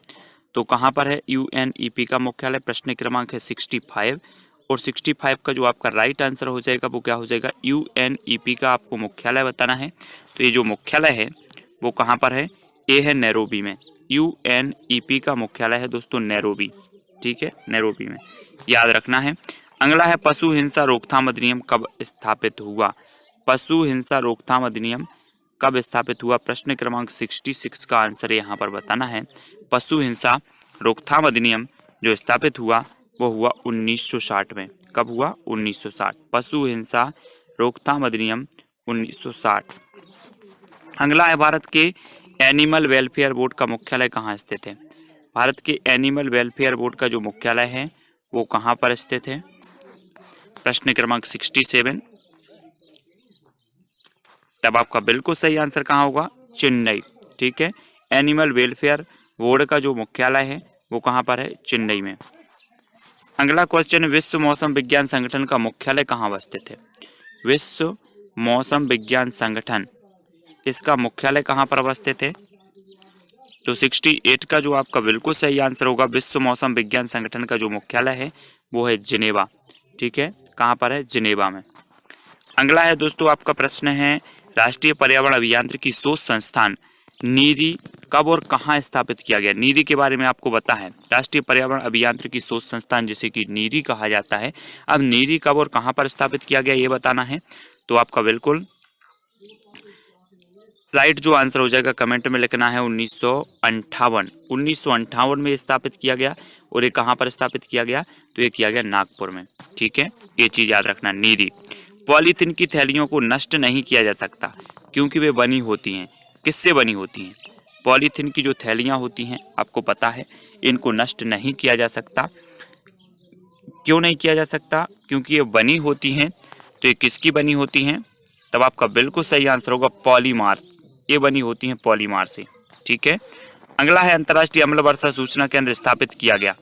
तो कहाँ पर है UNEP का मुख्यालय? प्रश्न क्रमांक है 65 और 65 का जो आपका राइट आंसर हो जाएगा वो क्या हो जाएगा? UNEP का आपको मुख्यालय बताना है। तो ये जो मुख्यालय है वो कहाँ पर है? ये है नैरोबी में। UNEP का मुख्यालय है दोस्तों नैरोबी। ठीक है, नैरोबी में, याद रखना है। अगला है, पशु हिंसा रोकथाम अधिनियम कब स्थापित हुआ? पशु हिंसा रोकथाम अधिनियम कब स्थापित हुआ? प्रश्न क्रमांक 66 का आंसर यहाँ पर बताना है। पशु हिंसा रोकथाम अधिनियम जो स्थापित हुआ वो हुआ 1960 में। कब हुआ? 1960। पशु हिंसा रोकथाम अधिनियम 1960। अगला है, भारत के एनिमल वेलफेयर बोर्ड का मुख्यालय कहाँ स्थित है? भारत के एनिमल वेलफेयर बोर्ड का जो मुख्यालय है वो कहाँ पर स्थित है? प्रश्न क्रमांक 67। तब आपका बिल्कुल सही आंसर कहाँ होगा? चेन्नई। ठीक है, एनिमल वेलफेयर बोर्ड का जो मुख्यालय है वो कहाँ पर है? चेन्नई में। अगला क्वेश्चन, विश्व मौसम विज्ञान संगठन का मुख्यालय कहाँ अवस्थित है? विश्व मौसम विज्ञान संगठन, इसका मुख्यालय कहाँ पर अवस्थित है? तो 68 का जो आपका बिल्कुल सही आंसर होगा, विश्व मौसम विज्ञान संगठन का जो मुख्यालय है वो है जिनेवा। ठीक है, कहाँ पर है? जिनेवा में। अगला है दोस्तों, आपका प्रश्न है, राष्ट्रीय पर्यावरण अभियांत्रिकी शोध संस्थान नीरी कब और कहाँ स्थापित किया गया? नीरी के बारे में आपको पता है, राष्ट्रीय पर्यावरण अभियांत्रिकी शोध संस्थान जिसे कि नीरी कहा जाता है। अब नीरी कब और कहाँ पर स्थापित किया गया ये बताना है। तो आपका बिल्कुल राइट जो आंसर हो जाएगा कमेंट में लिखना है 1958। 1958 में स्थापित किया गया। और ये कहाँ पर स्थापित किया गया? तो ये किया गया नागपुर में। ठीक है, ये चीज याद रखना। नीरी, पॉलीथीन की थैलियों को नष्ट नहीं किया जा सकता क्योंकि वे बनी होती हैं। किससे बनी होती हैं? पॉलीथीन की जो थैलियाँ होती हैं आपको पता है, इनको नष्ट नहीं किया जा सकता। क्यों नहीं किया जा सकता? क्योंकि ये बनी होती हैं। तो ये किसकी बनी होती हैं? तब आपका बिल्कुल सही आंसर होगा पॉलीमार। ये बनी होती हैं पॉलीमार से। ठीक है, अगला है, अंतर्राष्ट्रीय अम्ल वर्षा सूचना केंद्र स्थापित किया गया।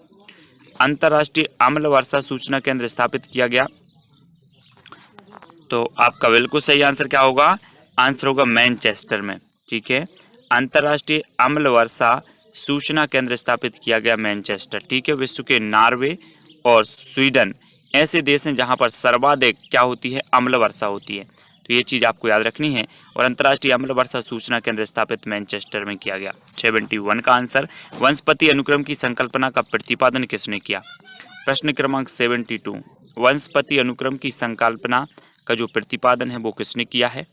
अंतर्राष्ट्रीय अम्ल वर्षा सूचना केंद्र स्थापित किया गया, तो आपका बिल्कुल सही आंसर क्या होगा? आंसर होगा मैनचेस्टर में। ठीक है, अंतर्राष्ट्रीय अम्ल वर्षा सूचना केंद्र स्थापित किया गया मैनचेस्टर। ठीक है, विश्व के नॉर्वे और स्वीडन ऐसे देश हैं जहां पर सर्वाधिक क्या होती है? अम्ल वर्षा होती है। तो ये चीज़ आपको याद रखनी है। और अंतर्राष्ट्रीय अम्ल वर्षा सूचना केंद्र स्थापित मैनचेस्टर में किया गया। 71 का आंसर, वंशपति अनुक्रम की संकल्पना का प्रतिपादन किसने किया? प्रश्न क्रमांक 72, वंशपति अनुक्रम की संकल्पना का जो प्रतिपादन है वो किसने किया है?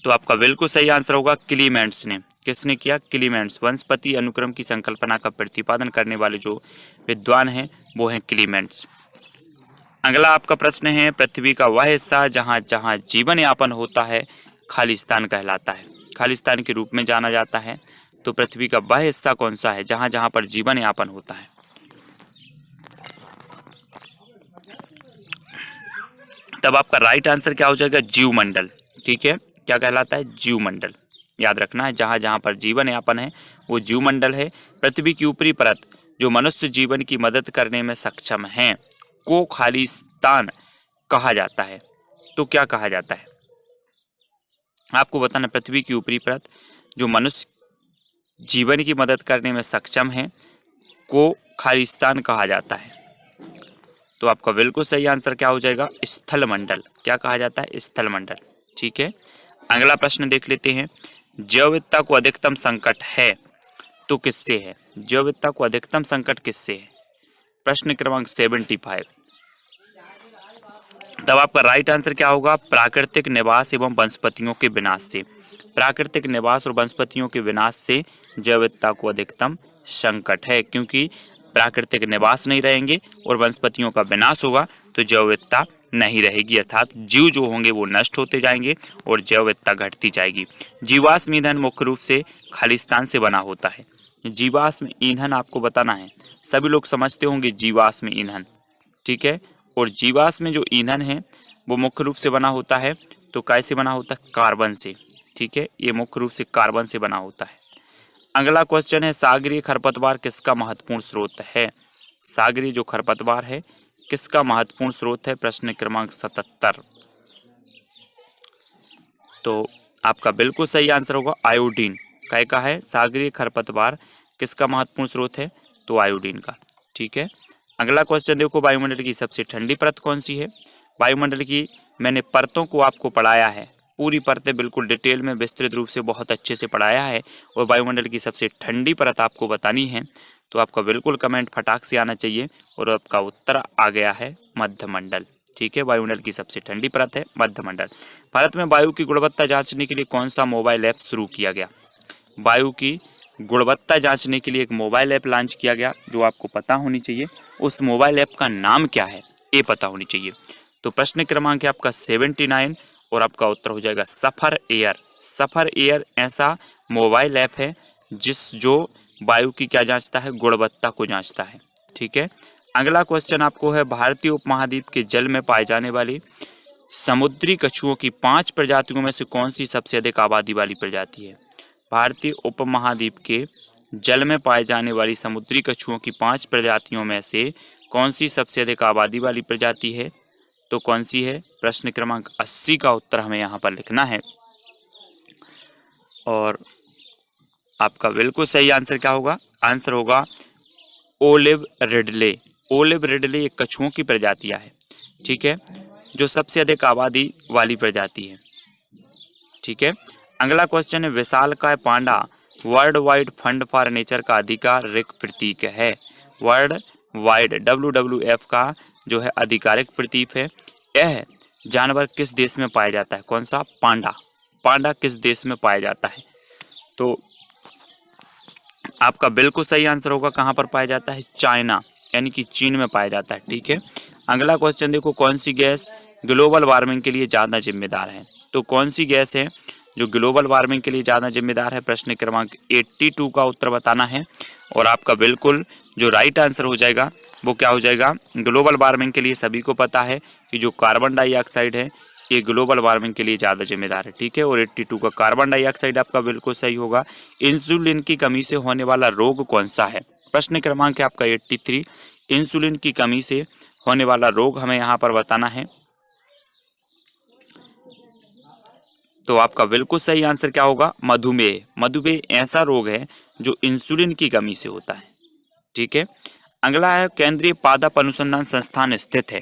तो आपका बिल्कुल सही आंसर होगा क्लीमेंट्स ने। किसने किया? क्लीमेंट्स। वंशपति अनुक्रम की संकल्पना का प्रतिपादन करने वाले जो विद्वान हैं वो हैं क्लीमेंट्स। अगला आपका प्रश्न है, पृथ्वी का वह हिस्सा जहाँ जहाँ जीवन यापन होता है खालिस्तान कहलाता है। खालिस्तान के रूप में जाना जाता है। तो पृथ्वी का वह हिस्सा कौन सा है जहाँ जहाँ पर जीवन यापन होता है? तब आपका राइट आंसर क्या हो जाएगा? जीवमंडल। ठीक है, क्या कहलाता है? जीवमंडल। याद रखना है, जहाँ जहाँ पर जीवन यापन है वो जीवमंडल है। पृथ्वी की ऊपरी परत जो मनुष्य जीवन की मदद करने में सक्षम है को खालिस्तान कहा जाता है। तो क्या कहा जाता है आपको बताना? पृथ्वी की ऊपरी परत जो मनुष्य जीवन की मदद करने में सक्षम है को खालिस्तान कहा जाता है। तो आपका बिल्कुल सही आंसर क्या हो जाएगा? स्थल मंडल। क्या कहा जाता है? स्थल मंडल। ठीक है, अगला प्रश्न देख लेते हैं, जैव विविधता को अधिकतम संकट है तो किससे है? जैव विविधता को अधिकतम संकट किससे है? प्रश्न क्रमांक 75। तब आपका राइट आंसर क्या होगा? प्राकृतिक निवास एवं वनस्पतियों के विनाश से। प्राकृतिक निवास और वनस्पतियों के विनाश से जैव विविधता को अधिकतम संकट है, क्योंकि प्राकृतिक निवास नहीं रहेंगे और वनस्पतियों का विनाश होगा तो जैव विविधता नहीं रहेगी, अर्थात जीव जो होंगे वो नष्ट होते जाएंगे और जैव विविधता घटती जाएगी। जीवाश्म ईंधन मुख्य रूप से खालिस्तान से बना होता है। जीवाश्म ईंधन आपको बताना है, सभी लोग समझते होंगे जीवाश्म ईंधन, ठीक है। और जीवाश्म जो ईंधन है वो मुख्य रूप से बना होता है, तो कैसे बना होता है? कार्बन से, ठीक है। ये मुख्य रूप से कार्बन से बना होता है। अगला क्वेश्चन है, सागरीय खरपतवार किसका महत्वपूर्ण स्रोत है? सागरीय जो खरपतवार है किसका महत्वपूर्ण स्रोत है? प्रश्न क्रमांक 77। तो आपका बिल्कुल सही आंसर होगा आयोडीन। काय का है? सागरीय खरपतवार किसका महत्वपूर्ण स्रोत है? तो आयोडीन का, ठीक है। अगला क्वेश्चन देखो, वायुमंडल की सबसे ठंडी परत कौन सी है? वायुमंडल की मैंने परतों को आपको पढ़ाया है, पूरी परतें बिल्कुल डिटेल में विस्तृत रूप से बहुत अच्छे से पढ़ाया है, और वायुमंडल की सबसे ठंडी परत आपको बतानी है तो आपका बिल्कुल कमेंट फटाक से आना चाहिए, और आपका उत्तर आ गया है मध्यमंडल, ठीक है। वायुमंडल की सबसे ठंडी परत है मध्यमंडल। भारत में वायु की गुणवत्ता जांचने के लिए कौन सा मोबाइल ऐप शुरू किया गया? वायु की गुणवत्ता जांचने के लिए एक मोबाइल ऐप लॉन्च किया गया, जो आपको पता होनी चाहिए। उस मोबाइल ऐप का नाम क्या है ये पता होनी चाहिए। तो प्रश्न क्रमांक है आपका 79 और आपका उत्तर हो जाएगा सफर एयर। सफर एयर ऐसा मोबाइल ऐप है जो वायु की क्या जांचता है? गुणवत्ता को जांचता है, ठीक है। अगला क्वेश्चन आपको है, भारतीय उपमहाद्वीप के जल में पाए जाने वाली समुद्री कछुओं की 5 प्रजातियों में से कौन सी सबसे अधिक आबादी वाली प्रजाति है? भारतीय उपमहाद्वीप के जल में पाए जाने वाली समुद्री कछुओं की 5 प्रजातियों में से कौन सी सबसे अधिक आबादी वाली प्रजाति है? तो कौन सी है? प्रश्न क्रमांक 80 का उत्तर हमें यहाँ पर लिखना है, और आपका बिल्कुल सही आंसर क्या होगा? आंसर होगा ओलिव रिडले। ओलिव रिडले एक कछुओं की प्रजातियां है, ठीक है, जो सबसे अधिक आबादी वाली प्रजाति है, ठीक है। अगला क्वेश्चन है, विशालकाय panda world wide fund for nature का आधिकारिक प्रतीक है। वर्ल्ड वाइड WWF का जो है आधिकारिक प्रतीक है। यह जानवर किस देश में पाया जाता है? कौन सा? पांडा। पांडा किस देश में पाया जाता है? तो आपका बिल्कुल सही आंसर होगा, कहाँ पर पाया जाता है? चाइना, यानी कि चीन में पाया जाता है, ठीक है। अगला क्वेश्चन देखो, कौन सी गैस ग्लोबल वार्मिंग के लिए ज़्यादा जिम्मेदार है? तो कौन सी गैस है जो ग्लोबल वार्मिंग के लिए ज़्यादा जिम्मेदार है? प्रश्न क्रमांक 82 का उत्तर बताना है, और आपका बिल्कुल जो राइट आंसर हो जाएगा वो क्या हो जाएगा? ग्लोबल वार्मिंग के लिए सभी को पता है कि जो कार्बन डाइऑक्साइड है ये ग्लोबल वार्मिंग के लिए ज़्यादा जिम्मेदार है, ठीक है। और 82 का कार्बन डाइऑक्साइड आपका बिल्कुल सही होगा। इंसुलिन की कमी से होने वाला रोग कौन सा है? प्रश्न क्रमांक है आपका 83, इंसुलिन की कमी से होने वाला रोग हमें यहाँ पर बताना है। तो आपका बिल्कुल सही आंसर क्या होगा? मधुमेह। मधुमेह ऐसा रोग है जो इंसुलिन की कमी से होता है, ठीक है। अगला है, केंद्रीय पादप अनुसंधान संस्थान स्थित है।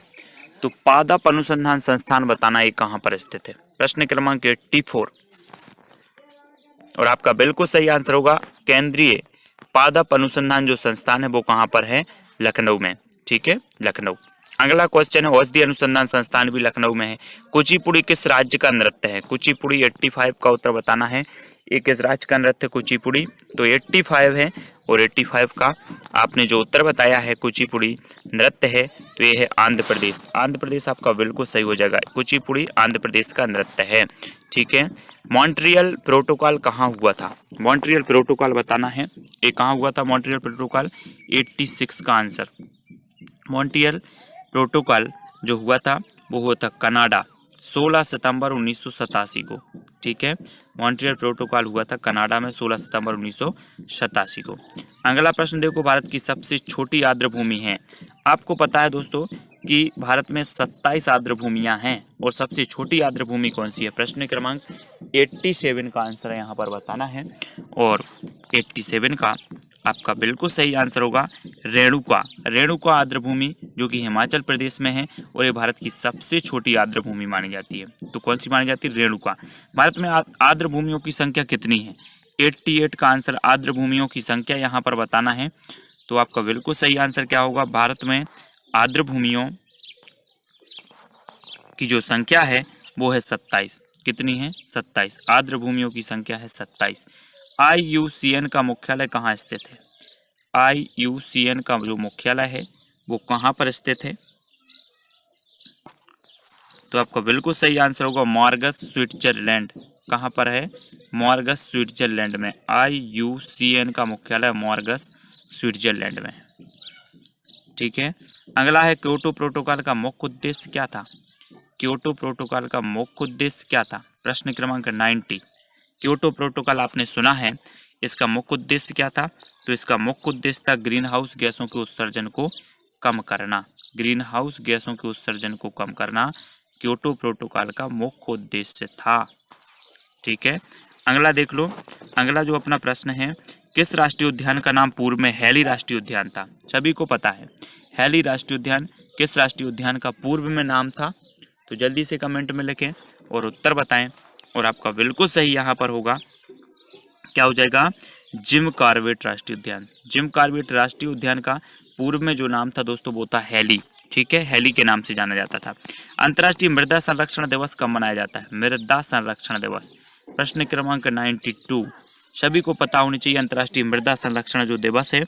तो पादप अनुसंधान संस्थान बताना ये कहाँ पर स्थित है? प्रश्न क्रमांक 84, और आपका बिल्कुल सही आंसर होगा केंद्रीय पादप अनुसंधान जो संस्थान है वो कहाँ पर है? लखनऊ में, ठीक है, लखनऊ। अगला क्वेश्चन है, औषधि अनुसंधान संस्थान भी लखनऊ में है। कुचिपुड़ी किस राज्य का नृत्य है? कुचिपुड़ी 85 का उत्तर बताना है। ये किस राज्य का नृत्य है कुचिपुड़ी? तो 85 है, और 85 का आपने जो उत्तर बताया है कुचिपुड़ी नृत्य है तो ये है आंध्र प्रदेश। आंध्र प्रदेश आपका बिल्कुल सही हो जाएगा, कुचिपुड़ी आंध्र प्रदेश का नृत्य है, ठीक है। मॉन्ट्रियल प्रोटोकॉल कहाँ हुआ था? मॉन्ट्रियल प्रोटोकॉल बताना है, ये कहाँ हुआ था मॉन्ट्रियल प्रोटोकॉल? 86 का आंसर। मॉन्ट्रियल प्रोटोकॉल जो हुआ था वो हुआ था कनाडा, 16 सितंबर 1987 को, ठीक है। मॉन्ट्रियल प्रोटोकॉल हुआ था कनाडा में 16 सितंबर 1987 को। अगला प्रश्न देखो, भारत की सबसे छोटी आर्द्र भूमि है। आपको पता है दोस्तों कि भारत में 27 आर्द्र भूमियां हैं, और सबसे छोटी आर्द्र भूमि कौन सी है? प्रश्न क्रमांक 87 का आंसर है यहाँ पर बताना है, और 87 का आपका बिल्कुल सही आंसर होगा रेणुका। रेणुका आर्द्रभूमि जो कि हिमाचल प्रदेश में है और ये भारत की सबसे छोटी आर्द्रभूमि मानी जाती है। तो कौन सी मानी जाती है? रेणुका। भारत में आर्द्रभूमियों की संख्या कितनी है? 88 का आंसर आर्द्रभूमियों की संख्या यहाँ पर बताना है। तो आपका बिल्कुल सही आंसर क्या होगा? भारत में आर्द्रभूमियों की जो संख्या है वो है 27। कितनी है? 27। आर्द्रभूमियों की संख्या है 27। IUCN का मुख्यालय कहाँ स्थित है? IUCN का जो मुख्यालय है वो कहाँ पर स्थित है? तो आपका बिल्कुल सही आंसर होगा मॉर्गस, स्विट्जरलैंड। कहाँ पर है? मॉर्गस, स्विट्जरलैंड में। IUCN का मुख्यालय मॉर्गस, स्विट्जरलैंड में। ठीक है। अगला है क्योटो प्रोटोकॉल का मुख्य उद्देश्य क्या था? क्योटो प्रोटोकॉल का मुख्य उद्देश्य क्या था? प्रश्न क्रमांक 90। क्योटो प्रोटोकॉल आपने सुना है, इसका मुख्य उद्देश्य क्या था? तो इसका मुख्य उद्देश्य था ग्रीन हाउस गैसों के उत्सर्जन को कम करना। ग्रीन हाउस गैसों के उत्सर्जन को कम करना क्योटो प्रोटोकॉल का मुख्य उद्देश्य था। ठीक है। अगला देख लो। अगला जो अपना प्रश्न है, किस राष्ट्रीय उद्यान का नाम पूर्व में हैली राष्ट्रीय उद्यान था? सभी को पता है हैली राष्ट्रीय उद्यान किस राष्ट्रीय उद्यान का पूर्व में नाम था? तो जल्दी से कमेंट में लिखें और उत्तर बताएं। और आपका बिल्कुल सही यहाँ पर होगा, क्या हो जाएगा? जिम कॉर्बेट राष्ट्रीय उद्यान। जिम कॉर्बेट राष्ट्रीय उद्यान का पूर्व में जो नाम था दोस्तों वो था हैली। ठीक है, हैली के नाम से जाना जाता था। अंतर्राष्ट्रीय मृदा संरक्षण दिवस कब मनाया जाता है? मृदा संरक्षण दिवस। प्रश्न क्रमांक 92। सभी को पता होनी चाहिए अंतर्राष्ट्रीय मृदा संरक्षण जो दिवस है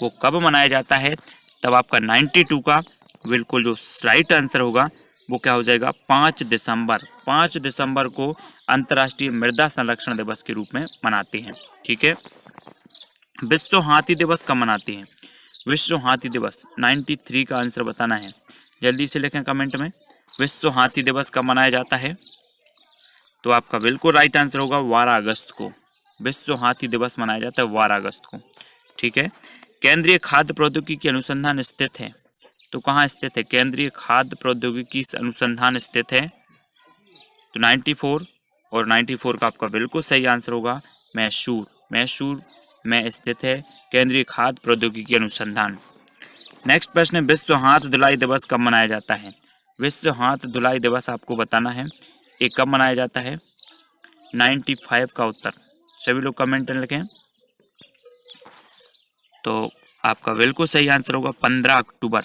वो कब मनाया जाता है। तब आपका 92 का बिल्कुल जो राइट आंसर होगा वो क्या हो जाएगा? 5 दिसंबर। 5 दिसंबर को अंतर्राष्ट्रीय मृदा संरक्षण दिवस के रूप में मनाते हैं। ठीक है। विश्व हाथी दिवस कब मनाते हैं? विश्व हाथी दिवस 93 का आंसर बताना है। जल्दी से लिखें कमेंट में, विश्व हाथी दिवस कब मनाया जाता है? तो आपका बिल्कुल राइट आंसर होगा 12 अगस्त को। विश्व हाथी दिवस मनाया जाता है 12 अगस्त को। ठीक है। केंद्रीय खाद्य प्रौद्योगिकी अनुसंधान स्थित है, तो कहाँ स्थित है? केंद्रीय खाद्य प्रौद्योगिकी अनुसंधान स्थित है तो 94 और 94 का आपका बिल्कुल सही आंसर होगा मैसूर। मैसूर में स्थित है केंद्रीय खाद्य प्रौद्योगिकी अनुसंधान। नेक्स्ट प्रश्न है, विश्व हाथ धुलाई दिवस कब मनाया जाता है? विश्व हाथ धुलाई दिवस आपको बताना है, ये कब मनाया जाता है? 95 का उत्तर सभी लोग कमेंट में लिखें। तो आपका बिल्कुल सही आंसर होगा 15 अक्टूबर।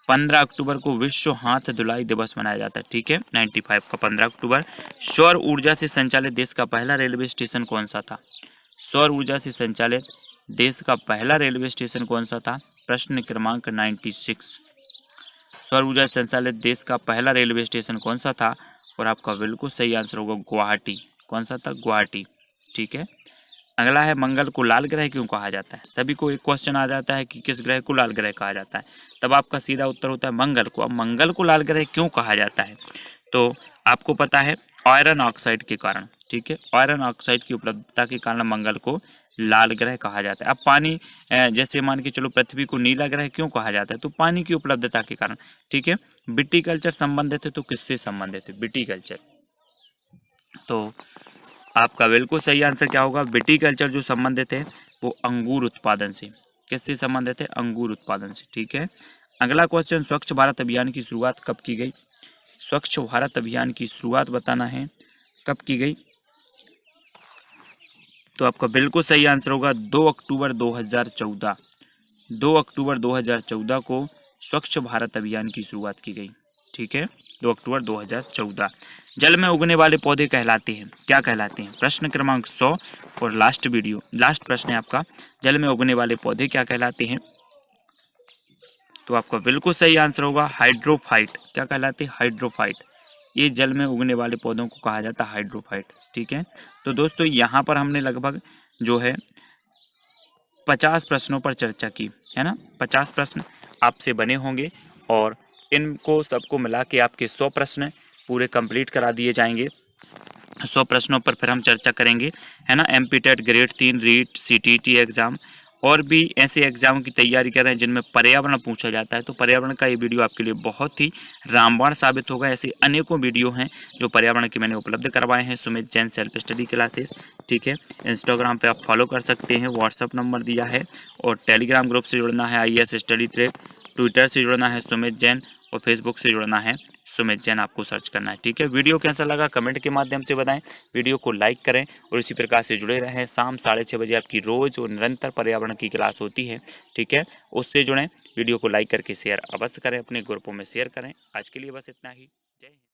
15 अक्टूबर को विश्व हाथ धुलाई दिवस मनाया जाता है। ठीक है, 95 का 15 अक्टूबर। सौर ऊर्जा से संचालित देश का पहला रेलवे स्टेशन कौन सा था? सौर ऊर्जा से संचालित देश का पहला रेलवे स्टेशन कौन सा था? प्रश्न क्रमांक 96। सौर ऊर्जा से संचालित देश का पहला रेलवे स्टेशन कौन सा था? और आपका बिल्कुल सही आंसर होगा गुवाहाटी। कौन सा था? गुवाहाटी। ठीक है। अगला है, मंगल को लाल ग्रह क्यों कहा जाता है? सभी को एक क्वेश्चन आ जाता है कि किस ग्रह को लाल ग्रह कहा जाता है, तब आपका सीधा उत्तर होता है मंगल को। अब मंगल को लाल ग्रह क्यों कहा जाता है? तो आपको पता है आयरन ऑक्साइड के कारण। ठीक है, आयरन ऑक्साइड की उपलब्धता के कारण मंगल को लाल ग्रह कहा जाता है। अब पानी, जैसे मान के चलो पृथ्वी को नीला ग्रह क्यों कहा जाता है? तो पानी की उपलब्धता के कारण। ठीक है। विटीकल्चर संबंधित है, तो किससे संबंधित है? विटीकल्चर। तो आपका बिल्कुल सही आंसर क्या होगा? विटीकल्चर जो संबंधित है वो अंगूर उत्पादन से। किससे संबंधित है? अंगूर उत्पादन से। ठीक है। अगला क्वेश्चन, स्वच्छ भारत अभियान की शुरुआत कब की गई? स्वच्छ भारत अभियान की शुरुआत बताना है, कब की गई? तो आपका बिल्कुल सही आंसर होगा 2 अक्टूबर 2014। 2 अक्टूबर 2014 को स्वच्छ भारत अभियान की शुरुआत की गई। ठीक है, 2 अक्टूबर 2014। जल में उगने वाले पौधे कहलाते हैं, क्या कहलाते हैं? प्रश्न क्रमांक 100 और लास्ट प्रश्न है आपका, जल में उगने वाले पौधे क्या कहलाते हैं? तो आपका बिल्कुल सही आंसर होगा हाइड्रोफाइट। क्या कहलाते हैं? हाइड्रोफाइट। ये जल में उगने वाले पौधों को कहा जाता है हाइड्रोफाइट। ठीक है। तो दोस्तों यहाँ पर हमने लगभग जो है 50 प्रश्नों पर चर्चा की है ना। 50 प्रश्न आपसे बने होंगे और इनको सबको मिला के आपके 100 प्रश्न पूरे कंप्लीट करा दिए जाएंगे। 100 प्रश्नों पर फिर हम चर्चा करेंगे है ना। MP TET grade 3 REET CTT exam और भी ऐसे एग्जाम की तैयारी कर रहे हैं जिनमें पर्यावरण पूछा जाता है, तो पर्यावरण का ये वीडियो आपके लिए बहुत ही रामबाण साबित होगा। ऐसे अनेकों वीडियो हैं जो पर्यावरण के मैंने उपलब्ध करवाए हैं। Sumit Jain self study classes, ठीक है। इंस्टाग्राम पे आप फॉलो कर सकते हैं, व्हाट्सअप नंबर दिया है। और टेलीग्राम ग्रुप से जुड़ना है IAS स्टडी ट्रैक, ट्विटर से जुड़ना है सुमित जैन, और फेसबुक से जुड़ना है सुमित जैन, आपको सर्च करना है, ठीक है। वीडियो कैसा लगा कमेंट के माध्यम से बताएं, वीडियो को लाइक करें और इसी प्रकार से जुड़े रहें। शाम 6:30 बजे आपकी रोज़ और निरंतर पर्यावरण की क्लास होती है, ठीक है, उससे जुड़ें। वीडियो को लाइक करके शेयर अवश्य करें, अपने ग्रुपों में शेयर करें। आज के लिए बस इतना ही। जय हिंद।